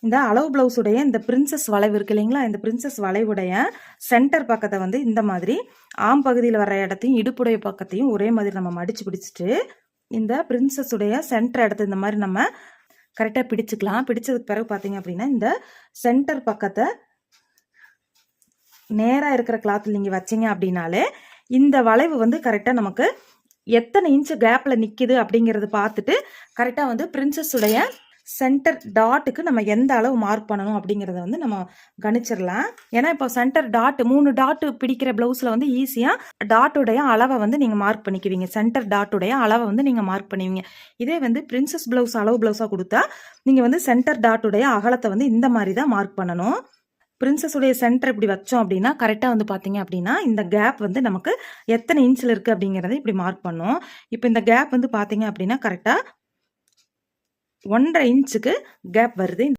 இந்த அளவு ப்ளவுஸுடைய இந்த பிரின்சஸ் வளைவு இருக்கு இல்லைங்களா, இந்த பிரின்சஸ் வளைவுடைய சென்டர் பக்கத்தை வந்து இந்த மாதிரி ஆம் பகுதியில் வர இடத்தையும் இடுப்புடைய பக்கத்தையும் ஒரே மாதிரி நம்ம மடிச்சு பிடிச்சிட்டு இந்த பிரின்சஸ் உடைய சென்டர் இடத்த இந்த மாதிரி நம்ம கரெக்டாக பிடிச்சிக்கலாம். பிடிச்சதுக்கு பிறகு பார்த்தீங்க அப்படின்னா இந்த சென்டர் பக்கத்தை நேராக இருக்கிற கிளாத்தில் நீங்கள் வச்சிங்க அப்படின்னாலே இந்த வளைவு வந்து கரெக்டாக நமக்கு எத்தனை இன்ச்சு கேப்பில் நிற்கிது அப்படிங்கிறது பார்த்துட்டு கரெக்டாக வந்து பிரின்சஸ் உடைய சென்டர் டாட்டுக்கு நம்ம எந்த அளவு மார்க் பண்ணணும் அப்படிங்கிறத வந்து நம்ம கணிச்சிடலாம். ஏன்னா இப்போ சென்டர் டாட் 3 டாட் பிடிக்கிற பிளவுஸில் வந்து ஈஸியாக டாட்டுடைய அளவை வந்து நீங்கள் மார்க் பண்ணிக்குவீங்க. சென்டர் டாட்டுடைய அளவை வந்து நீங்கள் மார்க் பண்ணுவீங்க. இதே வந்து பிரின்சஸ் பிளவுஸ் அளவு பிளவுஸாக கொடுத்தா நீங்கள் வந்து சென்டர் டாட்டுடைய அகலத்தை வந்து இந்த மாதிரி தான் மார்க் பண்ணணும். பிரின்சஸ் உடைய சென்டர் இப்படி வச்சோம் அப்படின்னா கரெக்டாக வந்து பார்த்தீங்க அப்படின்னா இந்த கேப் வந்து நமக்கு எத்தனை இன்ச்சில் இருக்குது அப்படிங்கிறத இப்படி மார்க் பண்ணும். இப்போ இந்த கேப் வந்து பார்த்தீங்க அப்படின்னா கரெக்டாக 1.5 இன்ச்சுக்கு கேப் வருது.